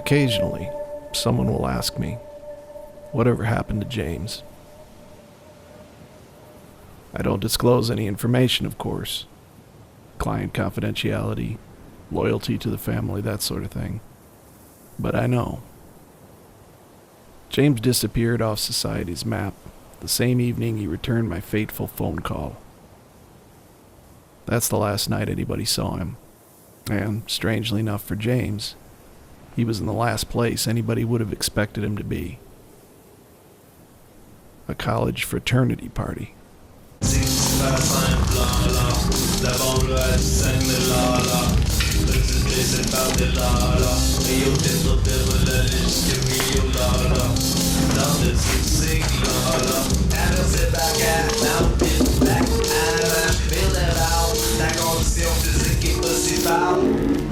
Occasionally, someone will ask me, whatever happened to James? I don't disclose any information, of course. Client confidentiality, loyalty to the family, that sort of thing. But I know. James disappeared off society's map the same evening he returned my fateful phone call. That's the last night anybody saw him. And, strangely enough for James, he was in the last place anybody would have expected him to be. A college fraternity party.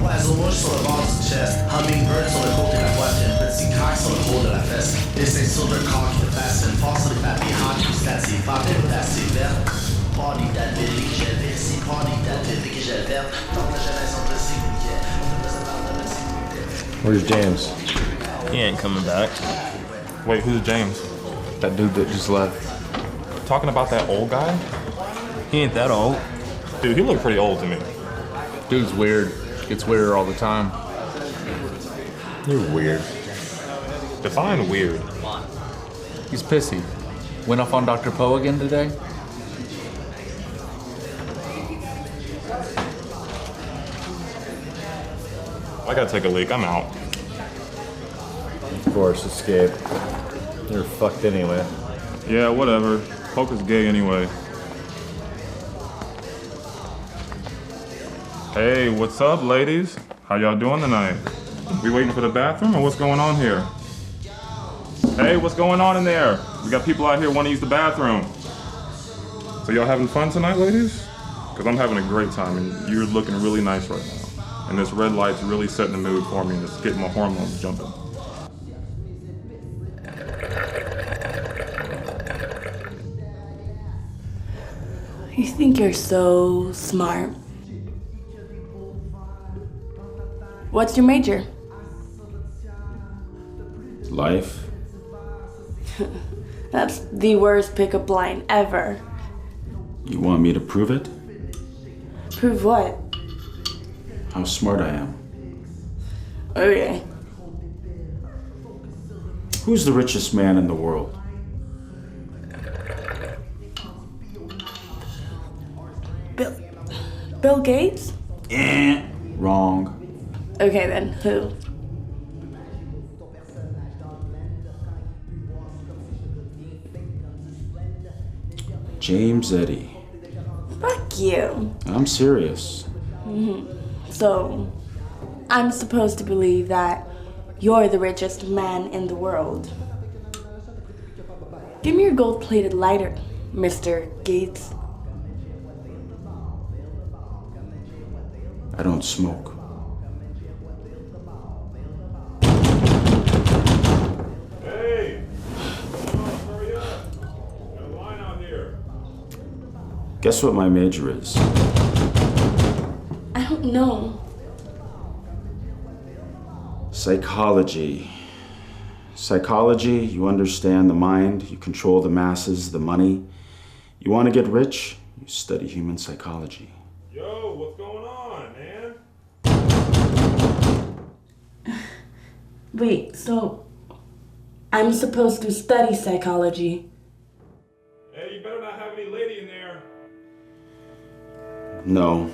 Oiseau sur le bord du chest, hummingbird sur le côté de la poitrine, petit coq sur le haut de la fesse, dessin sur le corps qui te fascine, force sur les papiers, hockey, statique, panthère ou tassée verte, party that Billy que j'ai versé, party that Billy que j'ai verte, tant que j'ai raison de s'y Where's James? He ain't coming back. Wait, who's James? That dude that just left. Talking about that old guy? He ain't that old. Dude, he looked pretty old to me. Dude's weird. Gets weirder all the time. You're weird. Define weird. He's pissy. Went off on Dr. Poe again today? I gotta take a leak. I'm out. Of course, escape. You're fucked anyway. Yeah, whatever. Poker's gay anyway. Hey, what's up, ladies? How y'all doing tonight? We waiting for the bathroom, or what's going on here? Hey, what's going on in there? We got people out here want to use the bathroom. So y'all having fun tonight, ladies? Because I'm having a great time, and you're looking really nice right now. And this red light's really setting the mood for me, and it's getting my hormones jumping. You think you're so smart. What's your major? Life? That's the worst pickup line ever. You want me to prove it? Prove what? How smart I am. Okay. Who's the richest man in the world? Bill Gates? Wrong. Okay then, who? James Eddy. Fuck you. I'm serious. So, I'm supposed to believe that you're the richest man in the world. Give me your gold-plated lighter, Mr. Gates. I don't smoke. Hey! Hurry up! Got a line out here. Guess what my major is? I don't know. Psychology. Psychology, you understand the mind, you control the masses, the money. You want to get rich? You study human psychology. Yo, what's going on, man? Wait, so I'm supposed to study psychology? Hey, you better not have any lady in there. No.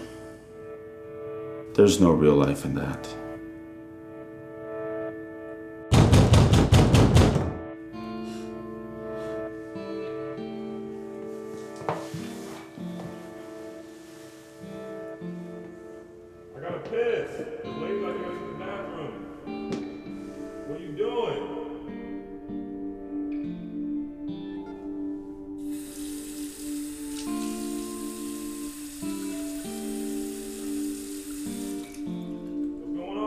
There's no real life in that. I gotta piss. The lady's like to go to the bathroom. What are you doing? What's going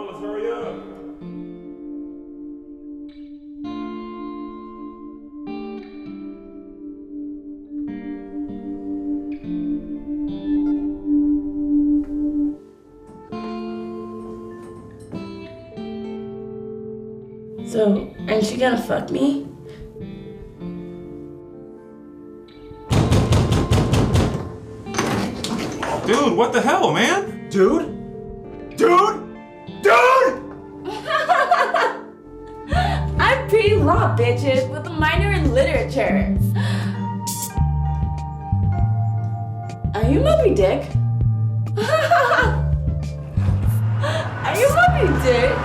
So, aren't you gonna fuck me? Dude, what the hell, man? Dude? Dude? Dude! I'm pre-law, bitches, with a minor in literature. Are you Moby Dick? Are you Moby Dick?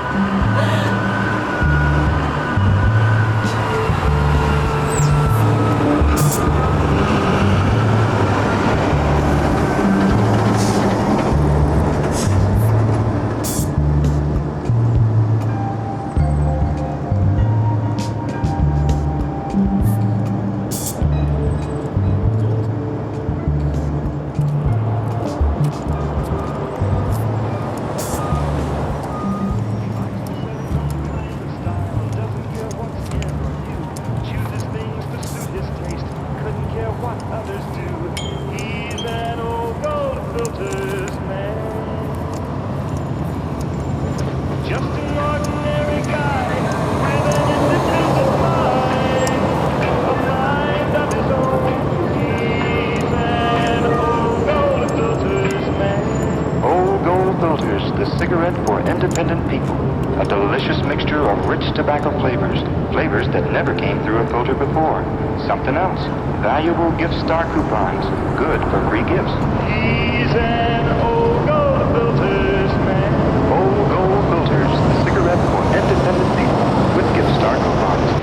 Cigarette for independent people. A delicious mixture of rich tobacco flavors. Flavors that never came through a filter before. Something else. Valuable gift star coupons. Good for free gifts. He's an old gold filters man. Old gold filters. The cigarette for independent people. With gift star coupons.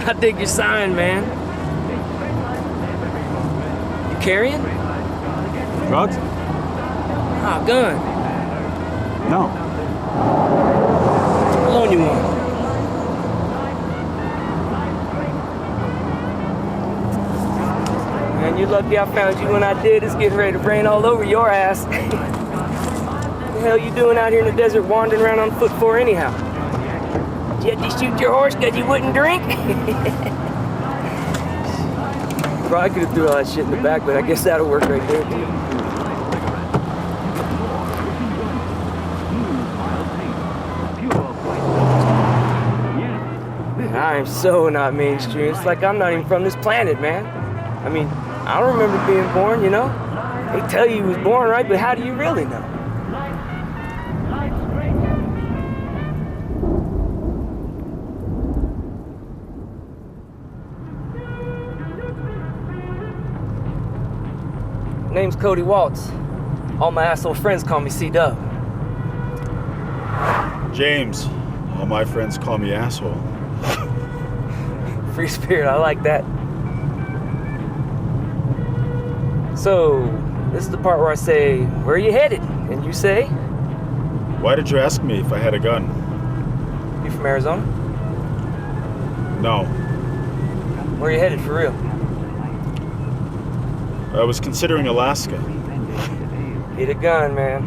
I dig your sign, man. You carrying? Drugs? Ah, gun. No. I'll loan you one. Man, you're lucky I found you when I did. It's getting ready to rain all over your ass. What the hell you doing out here in the desert wandering around on foot for anyhow? Did you have to shoot your horse because you wouldn't drink? Probably could have threw all that shit in the back, but I guess that'll work right there too. I am so not mainstream. It's like I'm not even from this planet, man. I mean, I don't remember being born, you know? They tell you was born, right? But how do you really know? Name's Cody Waltz. All my asshole friends call me C-Dub. James. All my friends call me asshole. Free spirit, I like that. So, this is the part where I say, where are you headed? And you say? Why did you ask me if I had a gun? You from Arizona? No. Where are you headed for real? I was considering Alaska. Need a gun, man.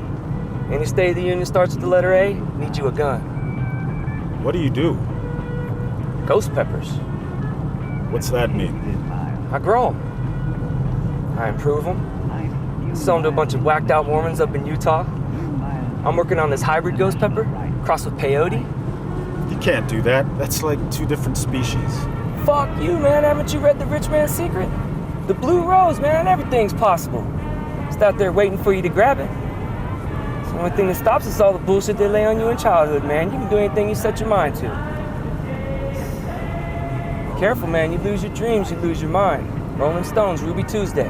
Any state of the union starts with the letter A, need you a gun. What do you do? Ghost peppers. What's that mean? I grow them. I improve them. Sell them to a bunch of whacked out Mormons up in Utah. I'm working on this hybrid ghost pepper, crossed with peyote. You can't do that. That's like two different species. Fuck you, man. Haven't you read The Rich Man's Secret? The Blue Rose, man. Everything's possible. Just out there waiting for you to grab it. The only thing that stops is all the bullshit they lay on you in childhood, man. You can do anything you set your mind to. Careful, man. You lose your dreams, you lose your mind. Rolling Stones, Ruby Tuesday.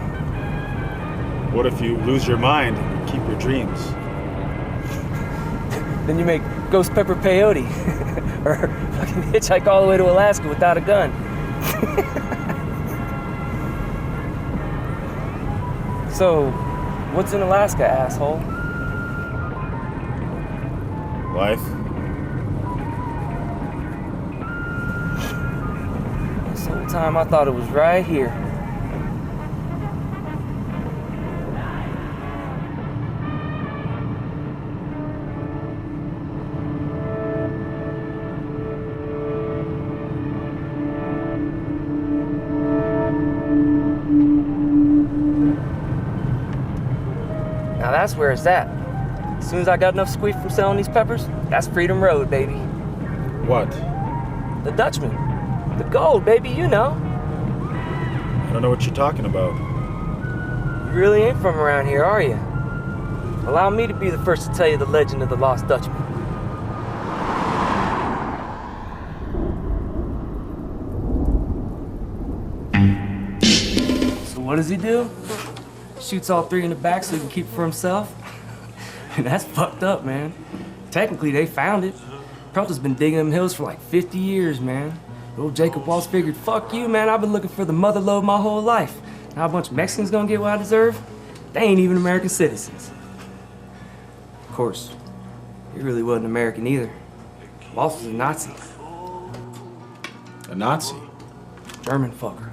What if you lose your mind and keep your dreams? Then you make Ghost Pepper Peyote. Or fucking hitchhike all the way to Alaska without a gun. So, what's in Alaska, asshole? Life. This whole time I thought it was right here. Now that's where it's at. As soon as I got enough squeak from selling these peppers, that's Freedom Road, baby. What? The Dutchman. The gold, baby, you know. I don't know what you're talking about. You really ain't from around here, are you? Allow me to be the first to tell you the legend of the Lost Dutchman. So what does he do? Shoots all three in the back so he can keep it for himself? And that's fucked up, man. Technically, they found it. Pelter's been digging them hills for like 50 years, man. Old Jacob Waltz figured, fuck you, man, I've been looking for the mother lode my whole life. Now a bunch of Mexicans gonna get what I deserve? They ain't even American citizens. Of course, he really wasn't American either. Waltz was a Nazi. A Nazi? German fucker.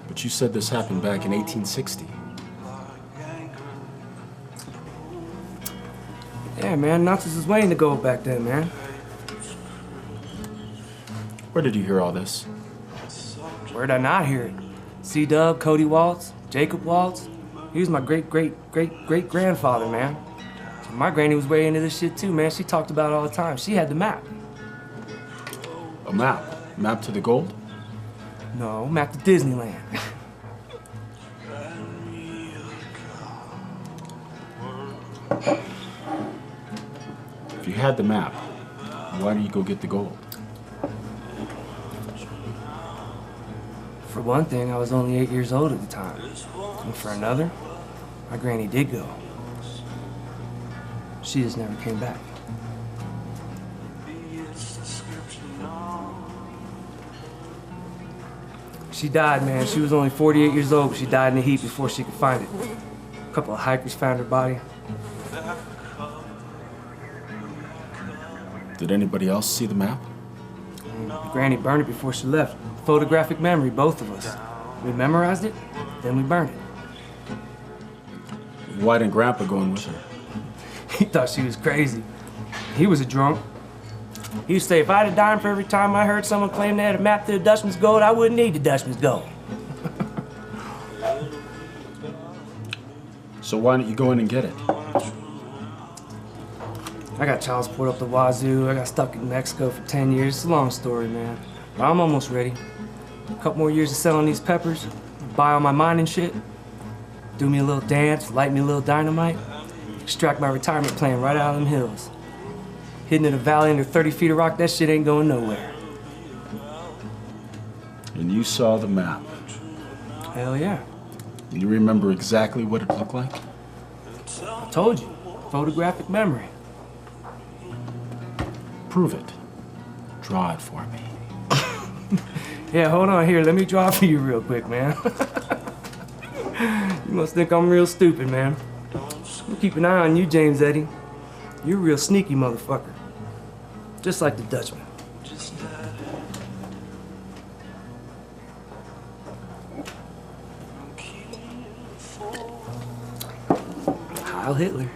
But you said this happened back in 1860. Yeah, man, Nazis was waiting to go back then, man. Where did you hear all this? Where'd I not hear it? C-Dub, Cody Waltz, Jacob Waltz. He was my great-great-great-great-grandfather, man. So my granny was way into this shit too, man. She talked about it all the time. She had the map. A map? Map to the gold? No, map to Disneyland. If you had the map, why did you go get the gold? For one thing, I was only 8 years old at the time. And for another, my granny did go. She just never came back. She died, man. She was only 48 years old, but she died in the heat before she could find it. A couple of hikers found her body. Did anybody else see the map? Granny burned it before she left. Photographic memory, both of us. We memorized it, then we burned it. Why didn't Grandpa go in with her? He thought she was crazy. He was a drunk. He used to say, if I had a dime for every time I heard someone claim they had a map to the Dutchman's gold, I wouldn't need the Dutchman's gold. So why don't you go in and get it? I got child support up the wazoo. I got stuck in Mexico for 10 years. It's a long story, man. But I'm almost ready. A couple more years of selling these peppers, buy all my mining shit, do me a little dance, light me a little dynamite, extract my retirement plan right out of them hills. Hidden in a valley under 30 feet of rock, that shit ain't going nowhere. And you saw the map. Hell yeah. You remember exactly what it looked like? I told you, photographic memory. Prove it. Draw it for me. Yeah, hold on here, let me draw for you real quick, man. You must think I'm real stupid, man. I'm keep an eye on you, James Eddie. You're a real sneaky motherfucker. Just like the Dutchman. Heil Hitler.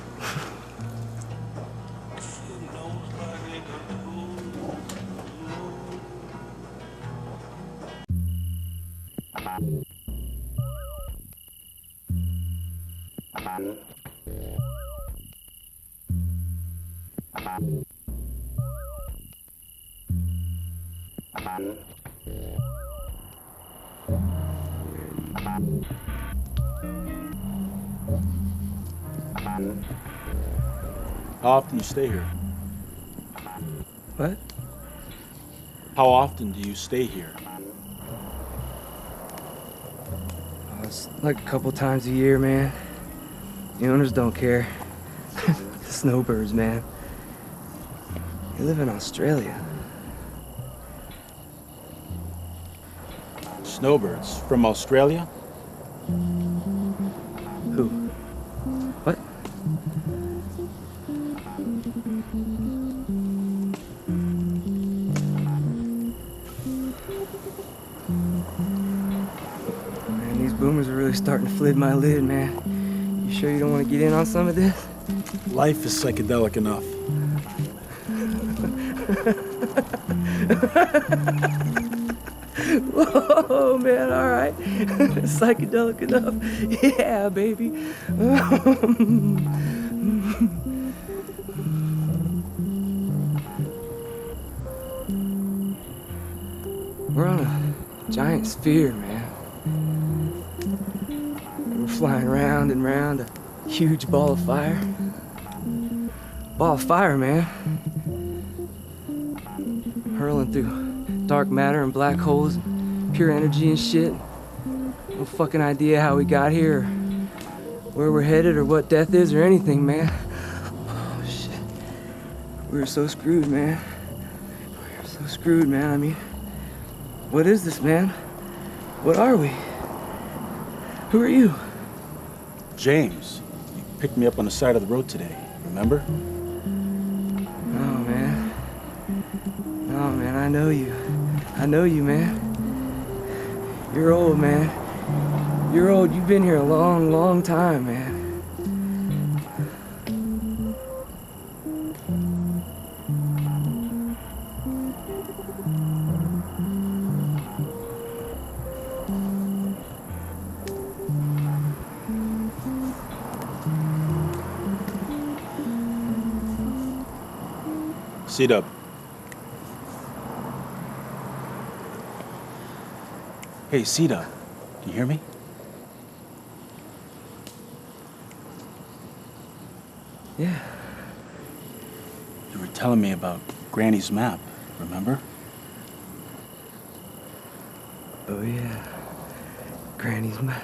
How often do you stay here? What? How often do you stay here? Oh, it's like a couple times a year, man. The owners don't care. Snowbirds, man. They live in Australia. Snowbirds from Australia? Who? What? Man, these boomers are really starting to flid my lid, man. You sure you don't want to get in on some of this? Life is psychedelic enough. Whoa, man, all right. Psychedelic enough. Yeah, baby. We're on a giant sphere, man. And we're flying round and round a huge ball of fire. Ball of fire, man. Hurling through dark matter and black holes and pure energy and shit. No fucking idea how we got here, or where we're headed, or what death is, or anything, man. Oh, shit. We were so screwed, man. We were so screwed, man. I mean, what is this, man? What are we? Who are you? James, you picked me up on the side of the road today, remember? No, man. No, man, I know you. I know you, man. You're old, man. You're old. You've been here a long, long time, man. C-Dub. Hey, C-Dub, do you hear me? Yeah. You were telling me about Granny's map, remember? Oh, yeah. Granny's map.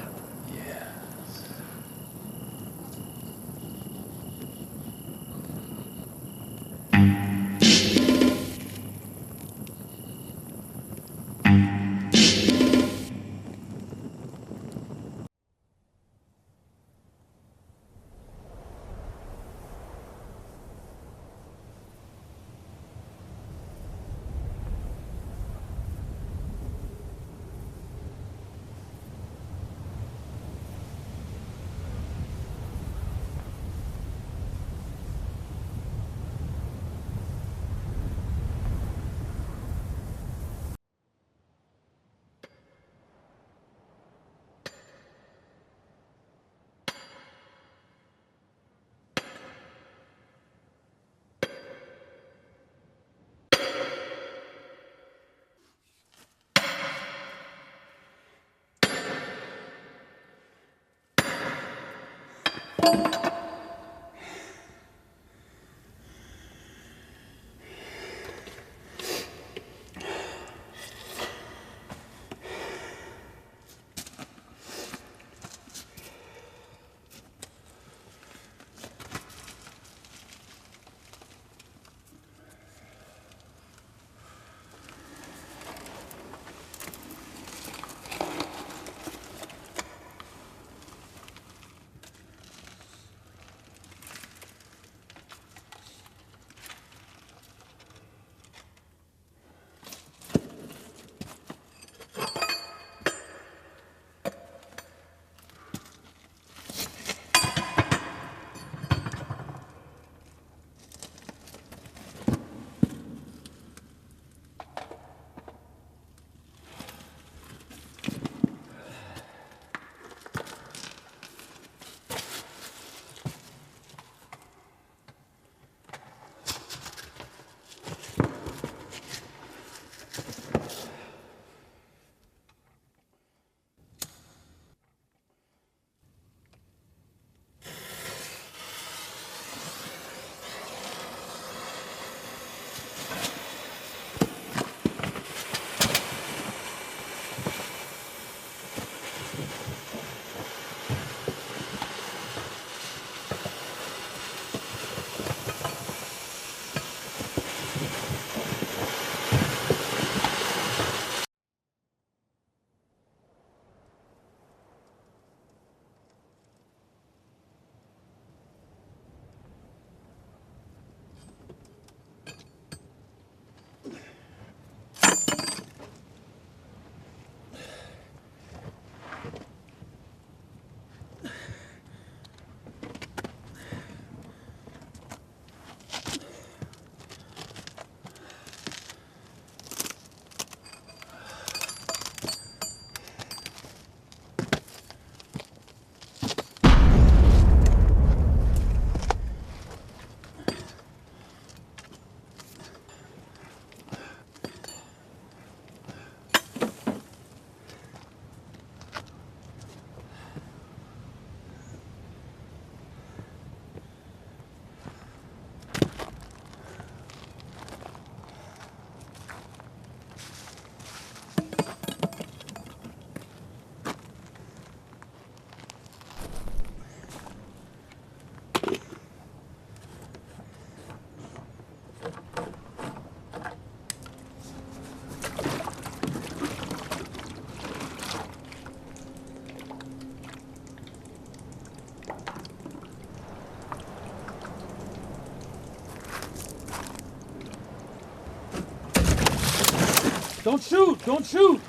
Don't shoot! Don't shoot!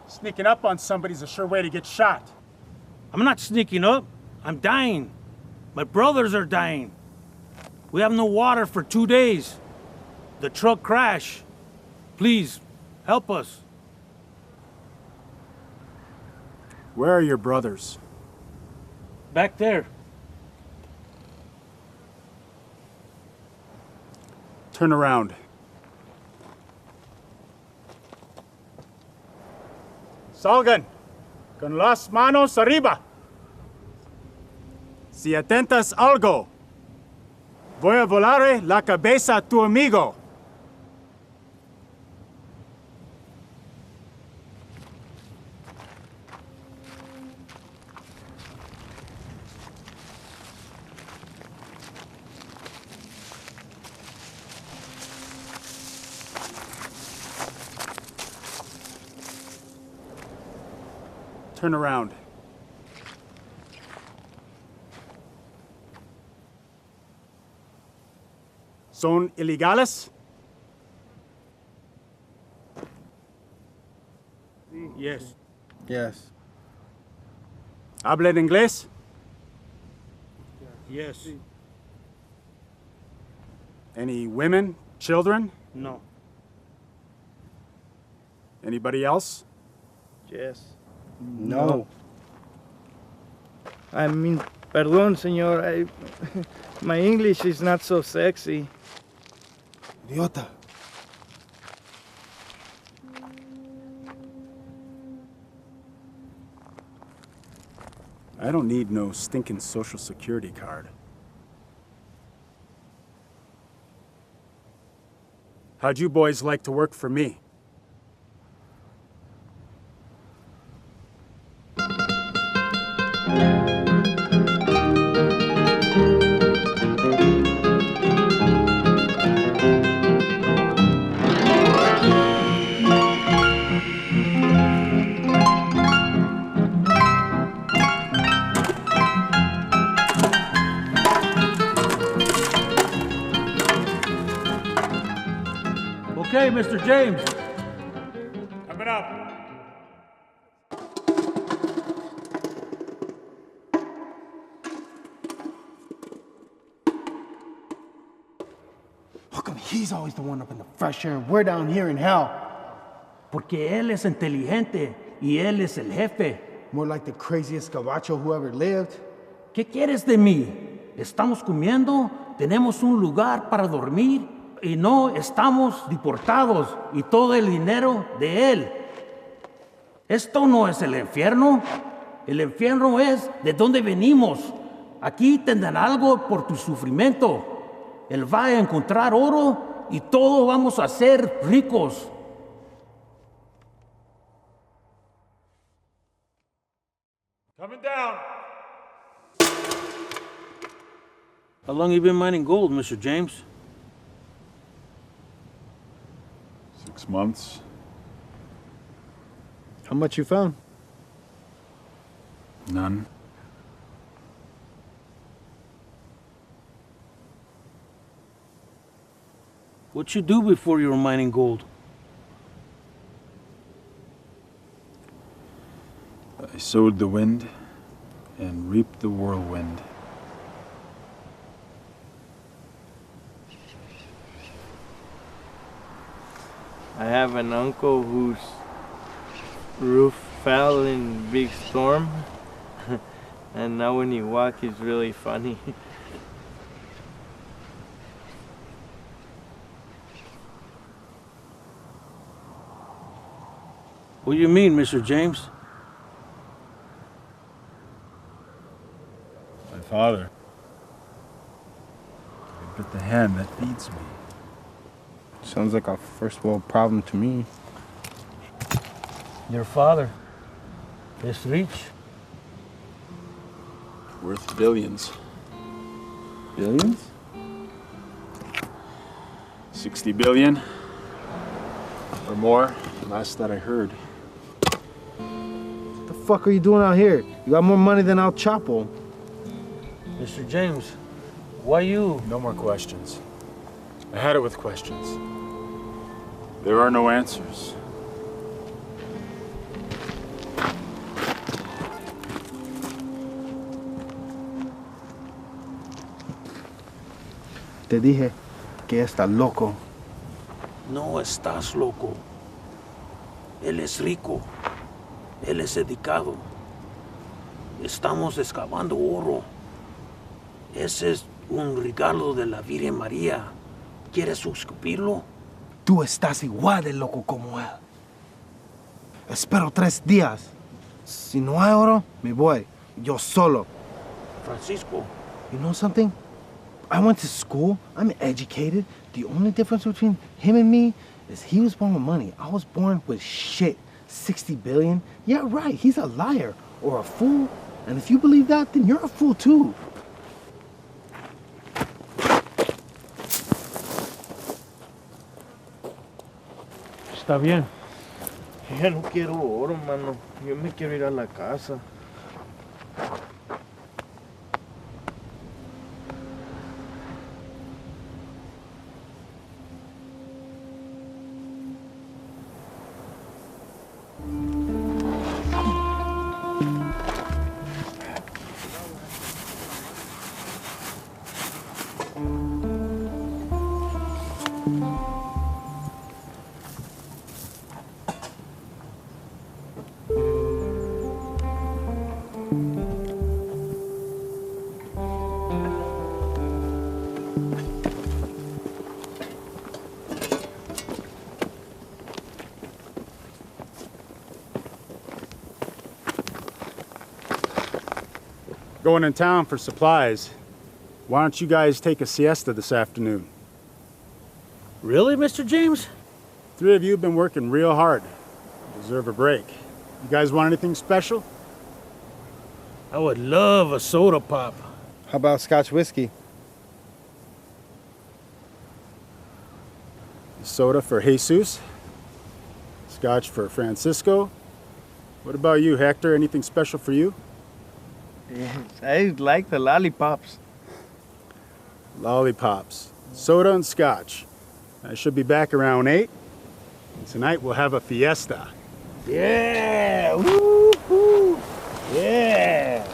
Sneaking up on somebody's a sure way to get shot. I'm not sneaking up. I'm dying. My brothers are dying. We have no water for 2 days. The truck crashed. Please, help us. Where are your brothers? Back there. Turn around. Salgan, con las manos arriba. Si atentas algo, voy a volar la cabeza a tu amigo. Turn around. ¿Son ilegales? Yes. Yes. ¿Hablan inglés? Yes. Any women, children? No. Anybody else? Yes. No. I mean, perdón, señor. My English is not so sexy. Idiota. I don't need no stinking social security card. How'd you boys like to work for me? Okay, Mr. James. Coming up. How come he's always the one up in the fresh air and we're down here in hell? Porque él es inteligente y él es el jefe. More like the craziest gabacho who ever lived. ¿Qué quieres de mí? Estamos comiendo, tenemos un lugar para dormir y no estamos deportados y todo el dinero de él. Esto no es el infierno. El infierno es de donde venimos. Aquí tendrán algo por tu sufrimiento. Él va a encontrar oro y todos vamos a ser ricos. Coming down. How long you been mining gold, Mr. James? 6 months. How much you found? None. What'd you do before you were mining gold? I sowed the wind and reaped the whirlwind. I have an uncle whose roof fell in a big storm. And now when he walks, he's really funny. What do you mean, Mr. James? My father. I bit the hand that feeds me. Sounds like a first world problem to me. Your father is rich. Worth billions. Billions? 60 billion. Or more, last that I heard. What the fuck are you doing out here? You got more money than El Chapo. Mr. James, why you? No more questions. I had it with questions. There are no answers. Te dije que está loco. No estás loco. Él es rico. Él es educado. Estamos excavando oro. Ese es un regalo de la Virgen María. ¿Quieres suscribirlo? Tú estás igual de loco como él. Espero 3 días. Si no hay oro, me voy. Yo solo. Francisco. You know something? I went to school. I'm educated. The only difference between him and me is he was born with money. I was born with shit. 60 billion? Yeah, right. He's a liar or a fool. And if you believe that, then you're a fool too. Está bien. Ya no quiero oro, mano. Yo me quiero ir a la casa. Going in town for supplies. Why don't you guys take a siesta this afternoon? Really, Mr. James? 3 of you have been working real hard. Deserve a break. You guys want anything special? I would love a soda pop. How about Scotch whiskey? Soda for Jesus. Scotch for Francisco. What about you, Hector? Anything special for you? Yes, I like the lollipops. Lollipops. Soda and scotch. I should be back around 8. Tonight we'll have a fiesta. Yeah! Woo-hoo! Yeah!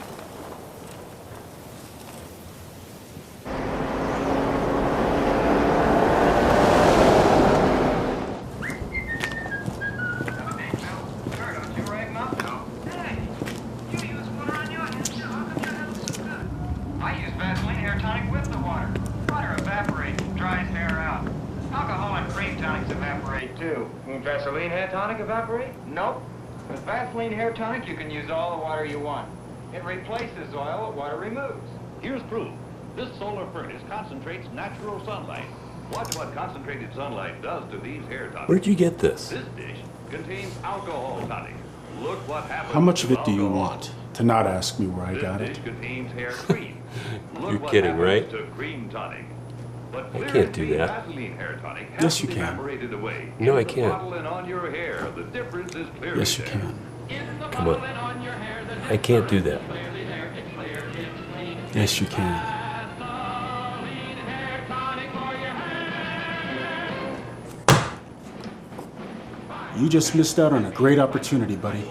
Vaseline hair tonic evaporate? Nope. With Vaseline hair tonic, you can use all the water you want. It replaces oil what water removes. Here's proof. This solar furnace concentrates natural sunlight. Watch what concentrated sunlight does to these hair tonics. Where'd you get this? This dish contains alcohol tonic. Look what happens. How much of it do you want? To not ask me where I got This it. dish contains hair cream. Look You're what kidding, happens right? to cream tonic. But I can't do that. Vaseline hair tonic Yes, you hasn't can. evaporated away. No, I In the can't. bottle and on your hair, the difference is clearly Yes, you there. can. Come on. I can't do that. Yes, you can. You just missed out on a great opportunity, buddy.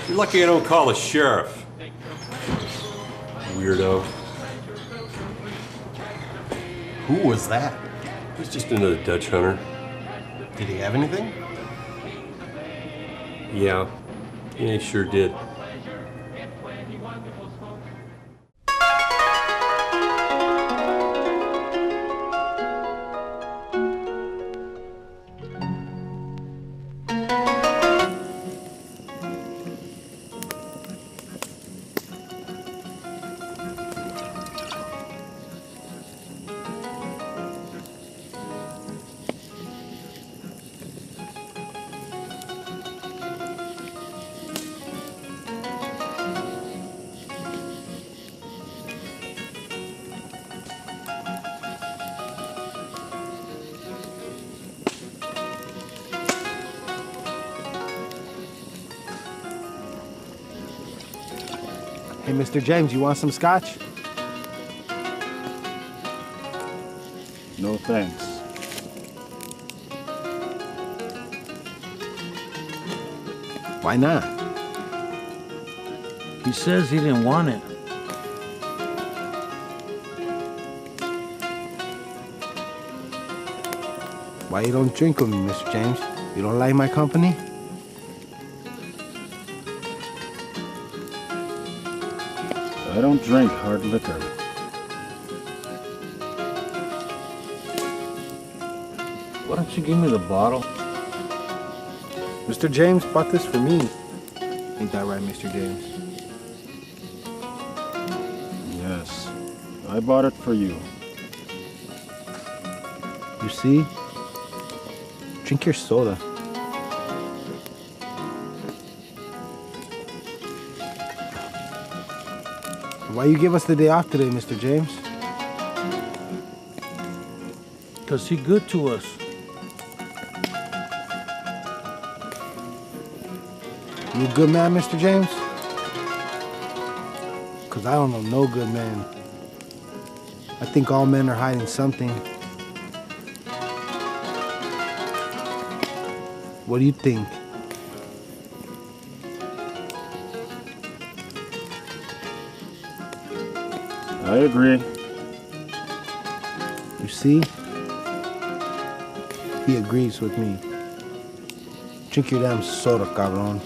You're lucky I don't call the sheriff. Weirdo. Who was that? He's just another Dutch hunter. Did he have anything? Yeah, he sure did. Hey, Mr. James, you want some scotch? No thanks. Why not? He says he didn't want it. Why you don't drink with me, Mr. James? You don't like my company? I don't drink hard liquor. Why don't you give me the bottle? Mr. James bought this for me. Ain't that right, Mr. James? Yes, I bought it for you. You see? Drink your soda. Why you give us the day off today, Mr. James? Because he good to us. You a good man, Mr. James? Because I don't know no good man. I think all men are hiding something. What do you think? I agree. You see? He agrees with me. Drink your damn soda, cabrón.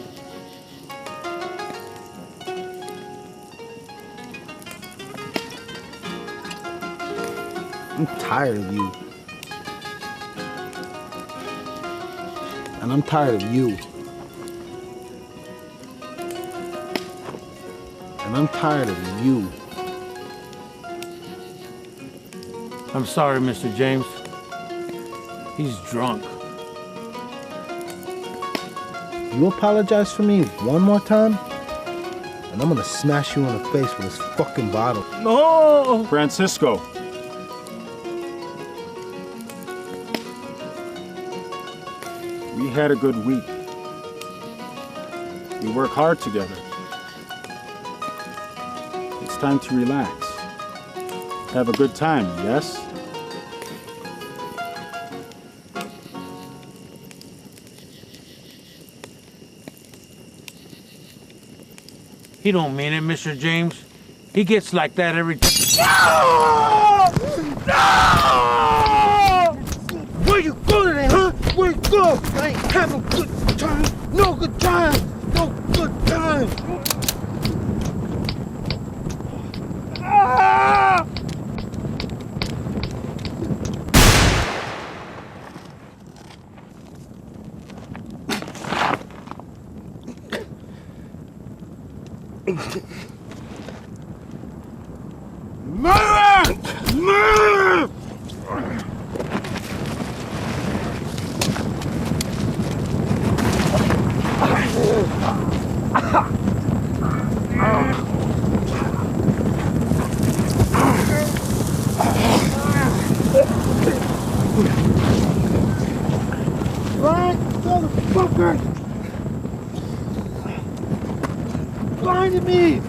I'm tired of you. And I'm tired of you. And I'm tired of you. I'm sorry, Mr. James. He's drunk. You apologize for me one more time, and I'm gonna smash you in the face with this fucking bottle. No! Francisco. We had a good week. We work hard together. It's time to relax. Have a good time, yes? He don't mean it, Mr. James. He gets like that every time. No! No! Where you go today, huh? Where you go? I ain't having a good time. No good time. No good time. Ah! Murder! Murder! Blind motherfucker! Blinded me!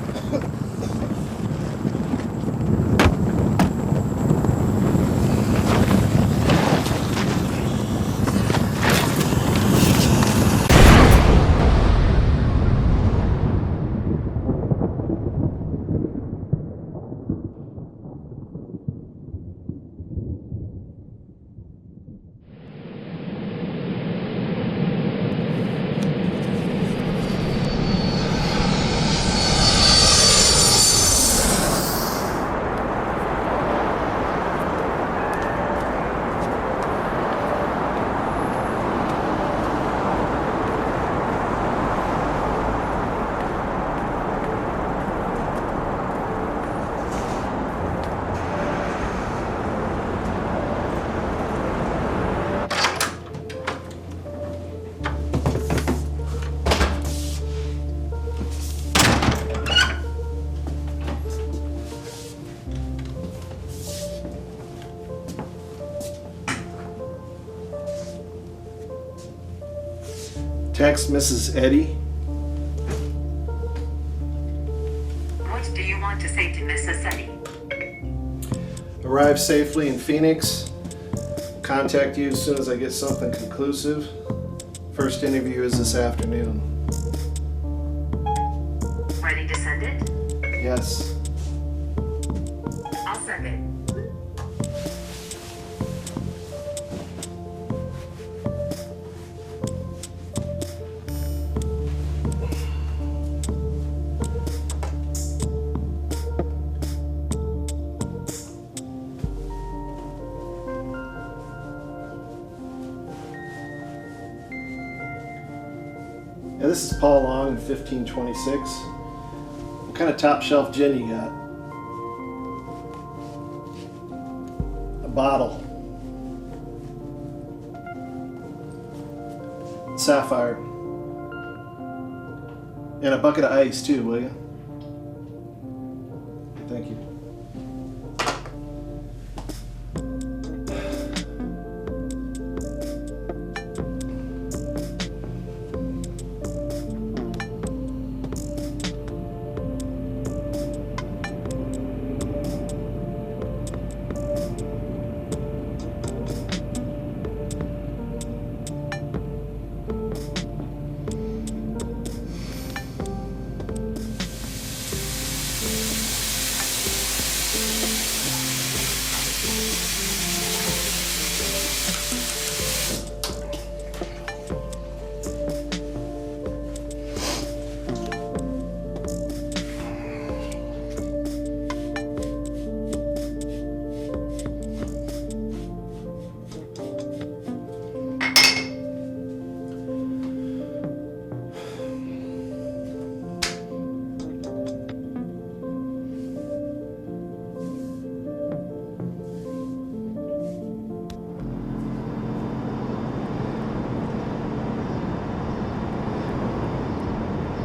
Text Mrs. Eddy. What do you want to say to Mrs. Eddy? Arrived safely in Phoenix. contact you as soon as I get something conclusive. First interview is this afternoon. Ready to send it? Yes. I'll send it. Yeah, this is Paul Long in 1526. What kind of top shelf gin you got? A bottle. Sapphire. And a bucket of ice too, will you? Thank you.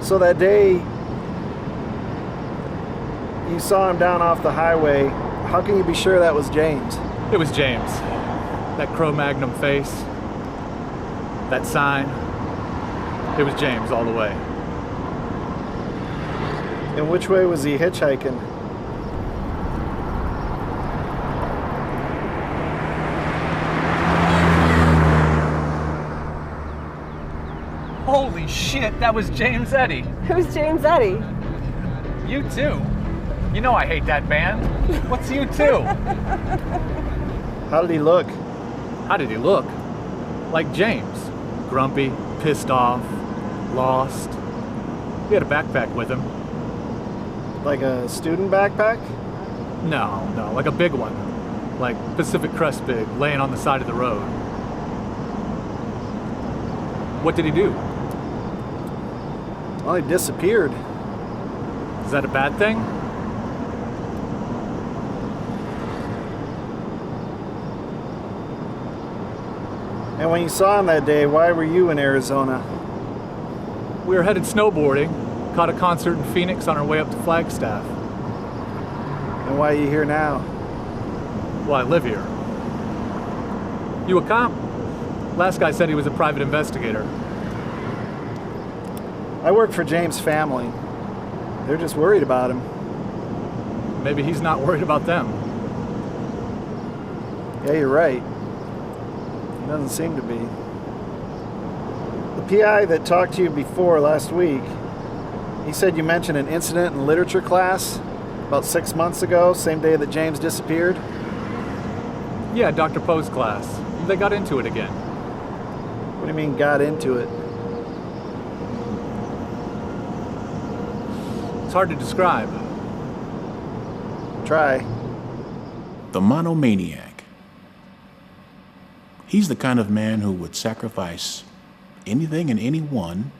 So that day you saw him down off the highway, how can you be sure that was James? It was James. That Cro-Magnon face, that sign, it was James all the way. And which way was he hitchhiking? Holy shit, that was James Eddy. Who's James Eddy? You too. You know I hate that band. What's you too? How did he look? How did he look? Like James. Grumpy, pissed off, lost. He had a backpack with him. Like a student backpack? No, like a big one. Like Pacific Crest big, laying on the side of the road. What did he do? Well, he disappeared. Is that a bad thing? And when you saw him that day, why were you in Arizona? We were headed snowboarding, caught a concert in Phoenix on our way up to Flagstaff. And why are you here now? Well, I live here. You a cop? Last guy said he was a private investigator. I work for James' family. They're just worried about him. Maybe he's not worried about them. Yeah, you're right. He doesn't seem to be. The PI that talked to you before last week, he said you mentioned an incident in literature class about 6 months ago, same day that James disappeared. Yeah, Dr. Poe's class. They got into it again. What do you mean, got into it? It's hard to describe. Try. The monomaniac. He's the kind of man who would sacrifice anything and anyone,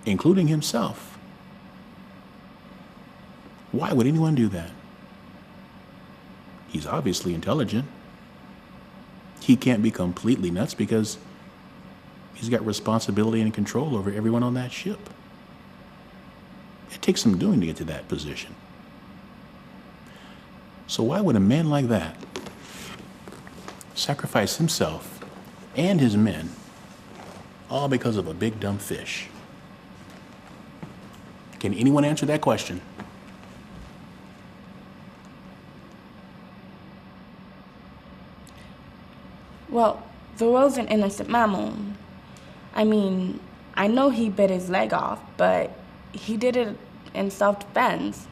including himself. Why would anyone do that? He's obviously intelligent. He can't be completely nuts because he's got responsibility and control over everyone on that ship. It takes some doing to get to that position. So why would a man like that sacrifice himself and his men all because of a big dumb fish? Can anyone answer that question? Well, the will's an innocent mammal. I mean, I know he bit his leg off, but he did it in self-defense.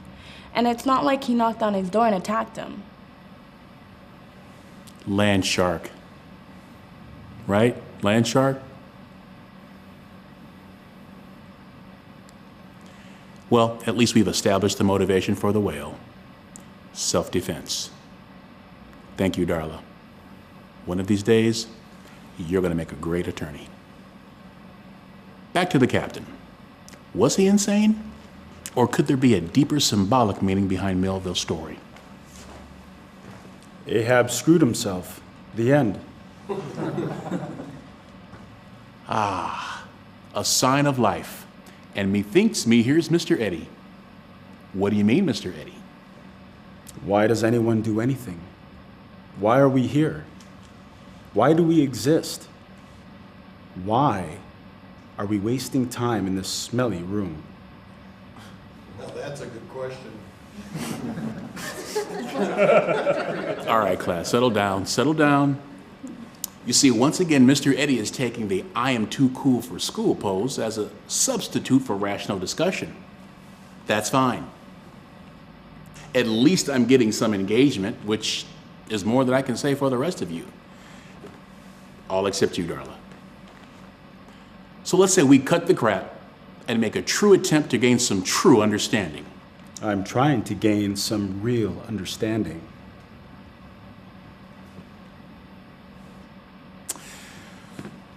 And it's not like he knocked on his door and attacked him. Land shark. Right? Land shark? Well, at least we've established the motivation for the whale. Self-defense. Thank you, Darla. One of these days, you're going to make a great attorney. Back to the captain. Was he insane? Or could there be a deeper symbolic meaning behind Melville's story? Ahab screwed himself. The end. Ah, a sign of life. And methinks me here's Mr. Eddie. What do you mean, Mr. Eddie? Why does anyone do anything? Why are we here? Why do we exist? Why are we wasting time in this smelly room? Now that's a good question. All right, class, settle down, settle down. You see, once again, Mr. Eddie is taking the I am too cool for school pose as a substitute for rational discussion. That's fine. At least I'm getting some engagement, which is more than I can say for the rest of you. All except you, Darla. So let's say we cut the crap and make a true attempt to gain some true understanding. I'm trying to gain some real understanding.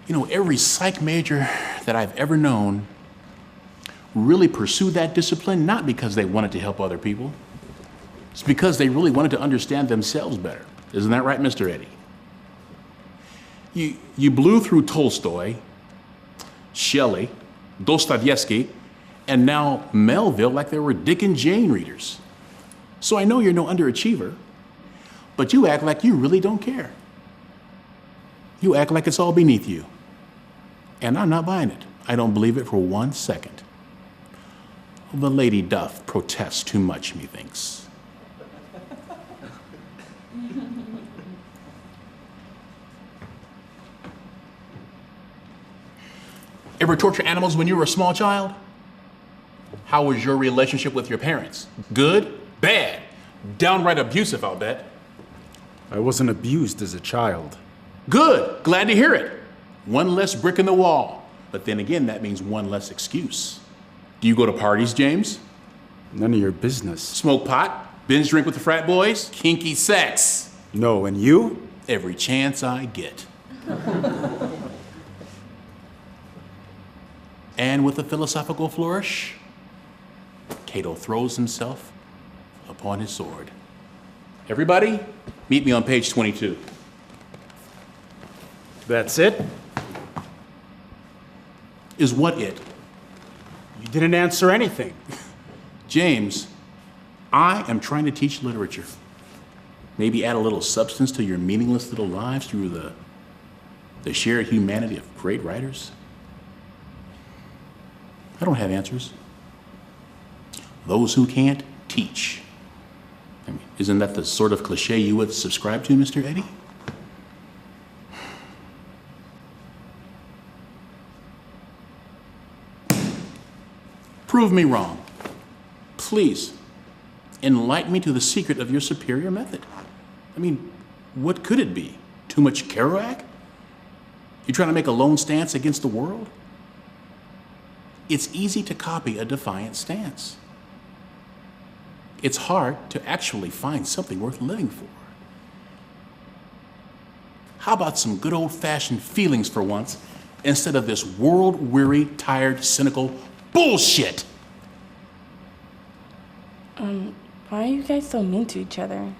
You know, every psych major that I've ever known really pursued that discipline not because they wanted to help other people. It's because they really wanted to understand themselves better. Isn't that right, Mr. Eddie? You blew through Tolstoy, Shelley, Dostoevsky, and now Melville like they were Dick and Jane readers. So I know you're no underachiever, but you act like you really don't care. You act like it's all beneath you. And I'm not buying it. I don't believe it for 1 second. The lady doth protest too much, methinks. Ever torture animals when you were a small child? How was your relationship with your parents? Good? Bad? Downright abusive, I'll bet. I wasn't abused as a child. Good. Glad to hear it. One less brick in the wall. But then again, that means one less excuse. Do you go to parties, James? None of your business. Smoke pot? Binge drink with the frat boys? Kinky sex? No, and you? Every chance I get. And with a philosophical flourish, Cato throws himself upon his sword. Everybody, meet me on page 22. That's it? Is what it? You didn't answer anything. James, I am trying to teach literature. Maybe add a little substance to your meaningless little lives through the shared humanity of great writers. I don't have answers. Those who can't, teach. I mean, isn't that the sort of cliche you would subscribe to, Mr. Eddie? Prove me wrong. Please, enlighten me to the secret of your superior method. I mean, what could it be? Too much Kerouac? You trying to make a lone stance against the world? It's easy to copy a defiant stance. It's hard to actually find something worth living for. How about some good old-fashioned feelings for once, instead of this world-weary, tired, cynical bullshit? Why are you guys so mean to each other?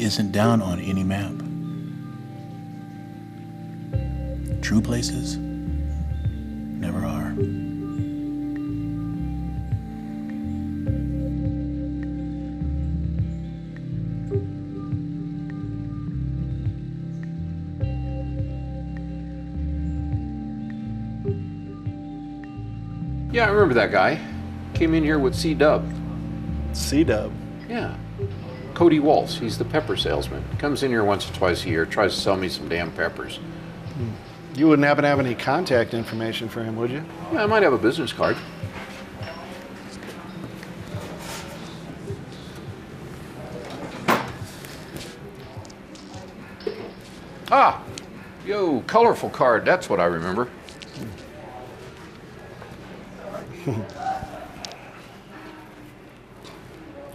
isn't down on any map. True places never are. Yeah, I remember that guy. Came in here with C-Dub. C-Dub? Yeah. Cody Waltz, he's the pepper salesman. Comes in here once or twice a year, tries to sell me some damn peppers. You wouldn't happen to have any contact information for him, would you? Yeah, I might have a business card. Ah! Yo, colorful card, that's what I remember.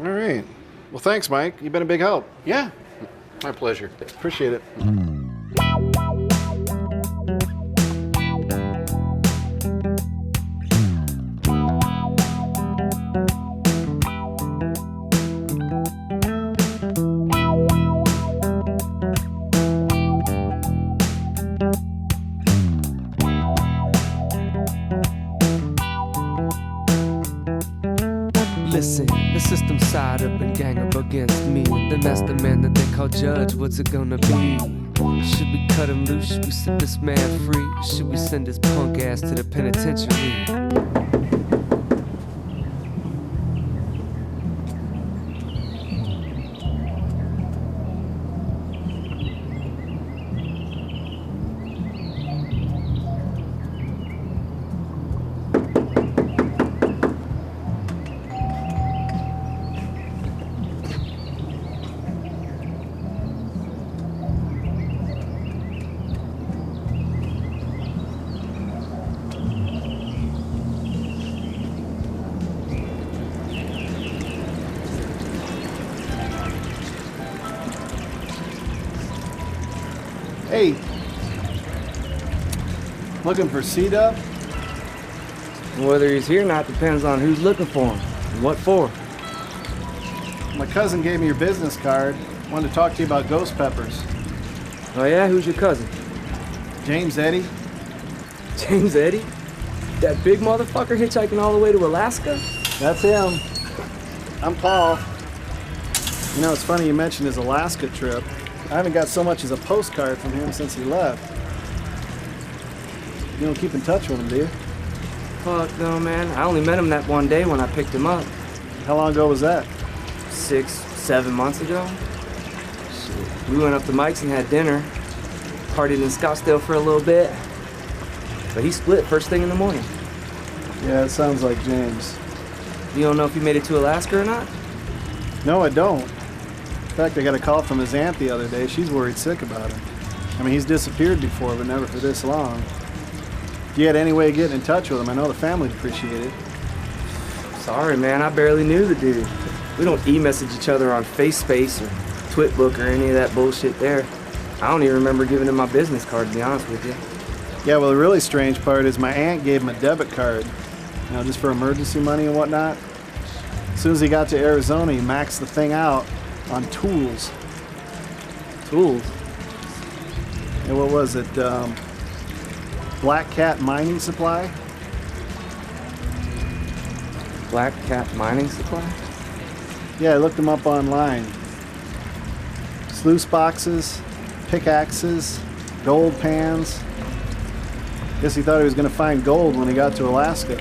All right. Well, thanks, Mike. You've been a big help. Yeah, my pleasure. Appreciate it. Listen, the system's side up and gang up against me. The master man that they call judge, what's it gonna be? Should we cut him loose? Should we set this man free? Should we send his punk ass to the penitentiary? Hey, looking for C-Dub? Whether he's here or not depends on who's looking for him and what for. My cousin gave me your business card. Wanted to talk to you about ghost peppers. Oh yeah? Who's your cousin? James Eddy. James Eddy? That big motherfucker hitchhiking all the way to Alaska? That's him. I'm Paul. You know, it's funny you mentioned his Alaska trip. I haven't got so much as a postcard from him since he left. You don't keep in touch with him, do you? Fuck no, man. I only met him that one day when I picked him up. How long ago was that? 6, 7 months ago. Shit. We went up to Mike's and had dinner. Partied in Scottsdale for a little bit. But he split first thing in the morning. Yeah, it sounds like James. You don't know if he made it to Alaska or not? No, I don't. In fact, I got a call from his aunt the other day. She's worried sick about him. I mean, he's disappeared before, but never for this long. If you had any way of getting in touch with him, I know the family'd appreciate it. Sorry, man. I barely knew the dude. We don't e-message each other on FaceSpace or Twitbook or any of that bullshit there. I don't even remember giving him my business card, to be honest with you. Yeah, well, the really strange part is my aunt gave him a debit card, you know, just for emergency money and whatnot. As soon as he got to Arizona, he maxed the thing out on tools. Tools? And what was it? Black Cat Mining Supply? Black Cat Mining Supply? Yeah, I looked them up online. Sluice boxes, pickaxes, gold pans. Guess he thought he was going to find gold when he got to Alaska.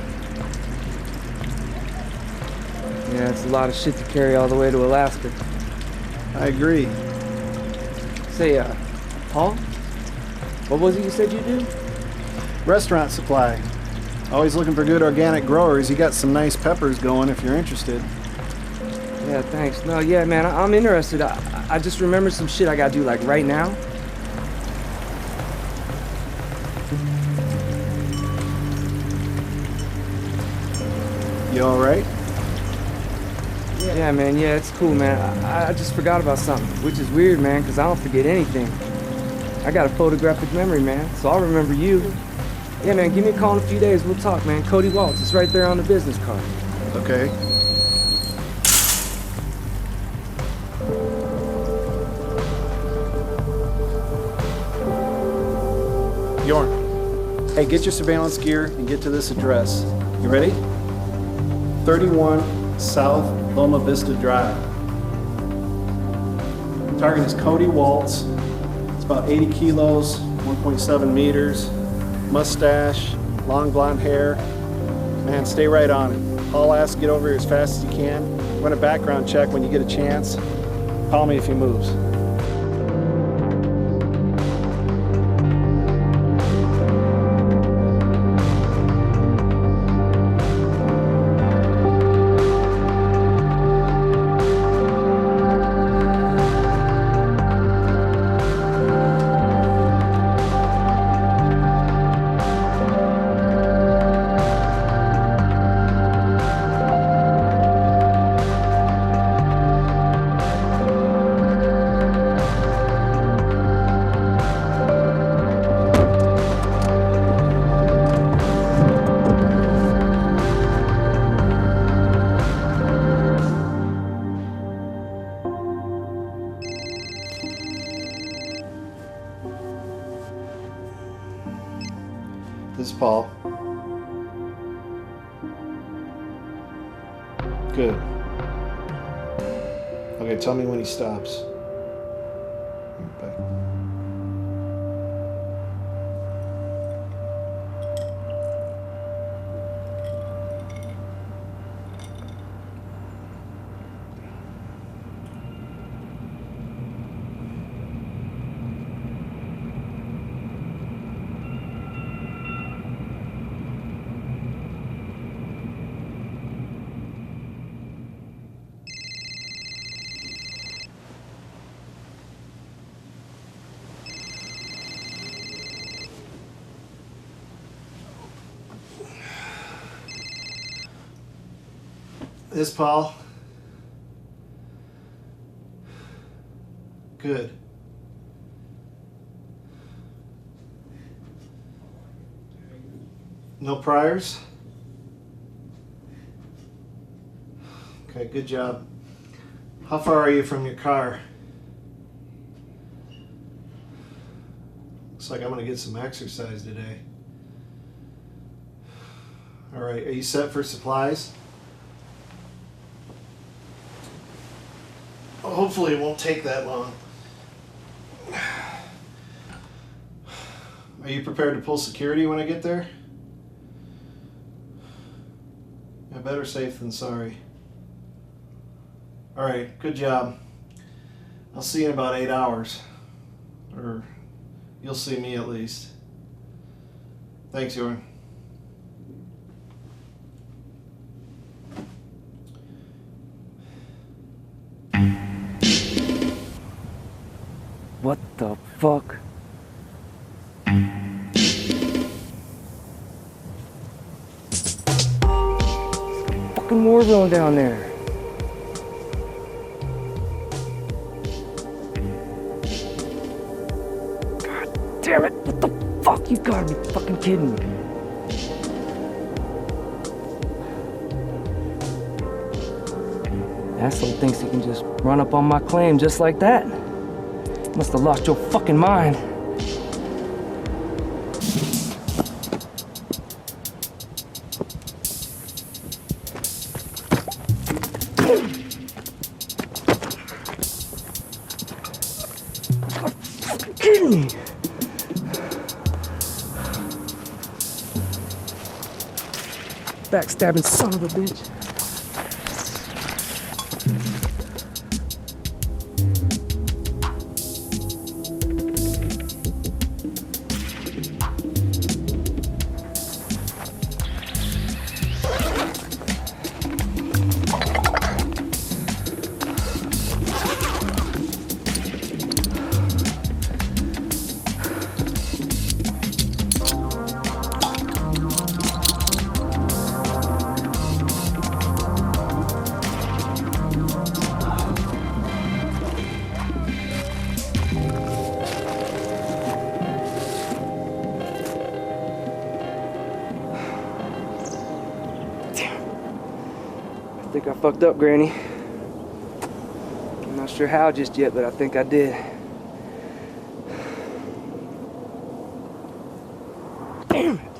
Yeah, it's a lot of shit to carry all the way to Alaska. I agree. Say, Paul? What was it you said you do? Restaurant supply. Always looking for good organic growers. You got some nice peppers going if you're interested. Yeah, thanks. No, yeah, man, I'm interested. I just remember some shit I gotta do, like, right now. You all right? Yeah, man, yeah, it's cool, man. I just forgot about something, which is weird, man, because I don't forget anything. I got a photographic memory, man, so I'll remember you. Yeah, man, give me a call in a few days. We'll talk, man. Cody Waltz, it's right there on the business card. Okay. Hey, get your surveillance gear and get to this address. You ready? 31 South Loma Vista Drive. Target is Cody Waltz. It's about 80 kilos, 1.7 meters, mustache, long blonde hair. Man, stay right on it. I'll ask get over here as fast as you can. Run a background check when you get a chance. Call me if he moves. This is Paul. Good. Okay, tell me when he stops. Bye. This is Paul. Good. No priors? Okay, good job. How far are you from your car? Looks like I'm gonna get some exercise today. All right, are you set for supplies? Hopefully it won't take that long. Are you prepared to pull security when I get there? Yeah, better safe than sorry. All right, good job. I'll see you in about 8 hours. Or you'll see me at least. Thanks, Jordan. What the fuck? Fucking war zone down there. God damn it! What the fuck? You gotta be fucking kidding me. Asshole thinks he can just run up on my claim just like that. Must have lost your fucking mind. Fucking kidding me. Backstabbing son of a bitch. I think I fucked up, Granny. I'm not sure how just yet, but I think I did. Damn it!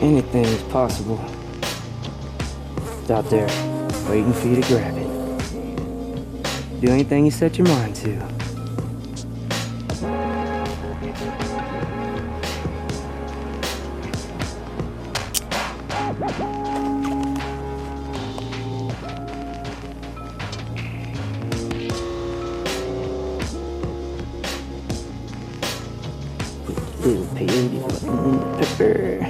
Anything is possible. It's out there, waiting for you to grab it. Do anything you set your mind to. Little peyote button pepper.